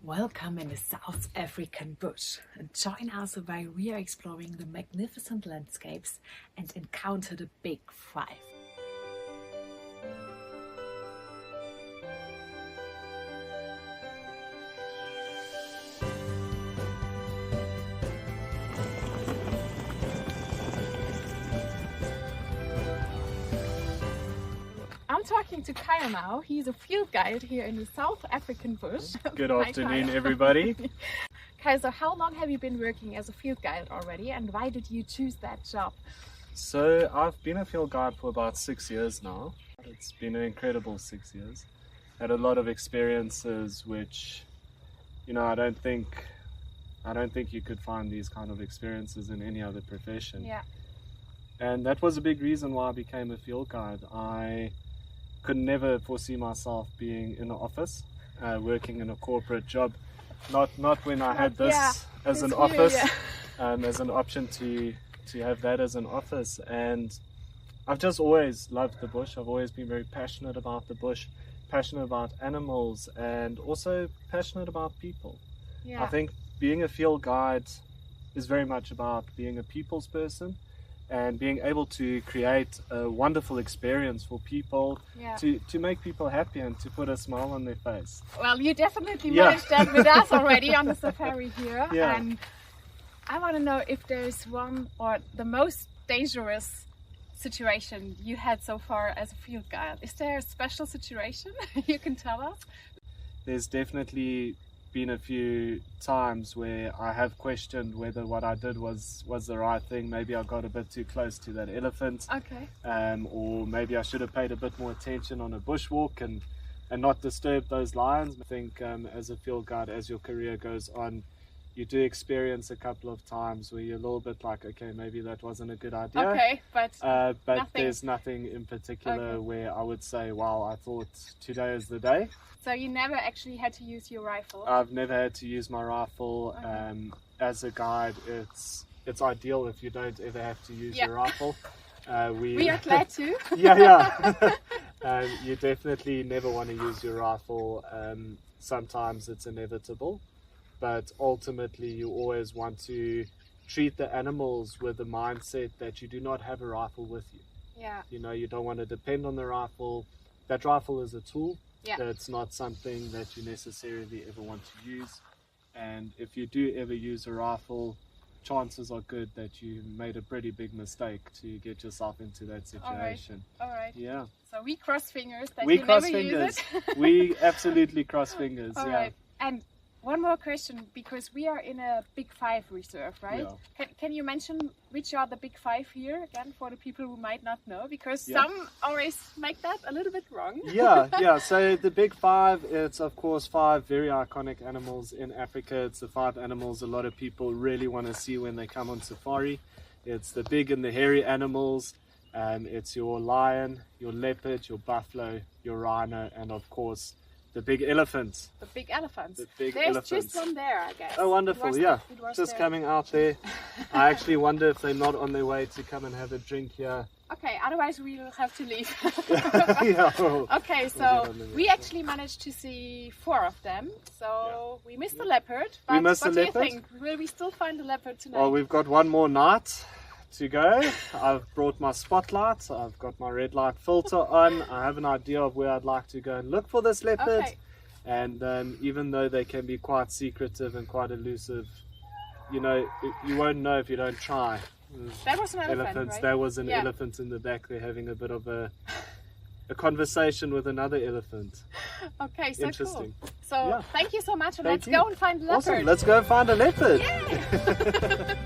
Welcome in the South African bush and join us while we are exploring the magnificent landscapes and encounter the big five. I'm talking to Kyle now. He's a field guide here in the South African bush. Good afternoon, everybody. Kyle, so how long have you been working as a field guide already, and why did you choose that job? So I've been a field guide for about 6 years now. It's been an incredible 6 years. Had a lot of experiences which, I don't think you could find these kind of experiences in any other profession. Yeah. And that was a big reason why I became a field guide. I could never foresee myself being in an office, working in a corporate job. Not when I had this as an office, as an option to have that as an office. And I've just always loved the bush. I've always been very passionate about the bush, passionate about animals, and also passionate about people. Yeah. I think being a field guide is very much about being a people's person and being able to create a wonderful experience for people, to make people happy and to put a smile on their face. Well, you definitely managed that with us already on the safari here. Yeah. And I want to know if there's one or the most dangerous situation you had so far as a field guide. Is there a special situation you can tell us? There's definitely been a few times where I have questioned whether what I did was the right thing. Maybe I got a bit too close to that elephant, or maybe I should have paid a bit more attention on a bushwalk and not disturb those lions. I think as a field guide, as your career goes on, you do experience a couple of times where you're a little bit like, okay, maybe that wasn't a good idea. Okay, but there's nothing in particular where I would say, wow, I thought today is the day. So you never actually had to use your rifle? I've never had to use my rifle. As a guide, it's ideal if you don't ever have to use your rifle. We are glad to. You definitely never want to use your rifle. Sometimes it's inevitable, but ultimately you always want to treat the animals with the mindset that you do not have a rifle with you. Yeah. You don't want to depend on the rifle. That rifle is a tool. Yeah. That's not something that you necessarily ever want to use. And if you do ever use a rifle, chances are good that you made a pretty big mistake to get yourself into that situation. All right. Yeah. So we cross fingers that we you cross never fingers. use it. We absolutely cross fingers. All right. And one more question, because we are in a Big Five reserve, right? Yeah. Can you mention which are the Big Five here again for the people who might not know? Because some always make that a little bit wrong. Yeah. So the Big Five, it's of course 5 very iconic animals in Africa. It's the 5 animals a lot of people really want to see when they come on safari. It's the big and the hairy animals. It's your lion, your leopard, your buffalo, your rhino, and of course the big elephants. The big elephants. There's elephants. Just one there, I guess. Oh, wonderful, just there. Coming out there. I actually wonder if they're not on their way to come and have a drink here. Okay, otherwise we'll have to leave. Okay, so we actually managed to see 4 of them. So we missed the leopard. But what do you think? Will we still find the leopard tonight? Well, we've got one more night to go. I've brought my spotlight, I've got my red light filter on. I have an idea of where I'd like to go and look for this leopard. And even though they can be quite secretive and quite elusive, you won't know if you don't try. That was an elephant, right? There was an elephant in the back there having a bit of a conversation with another elephant. Okay, so interesting. Cool. So thank you so much, and let's go and find the leopard. Awesome, let's go and find a leopard. Yay!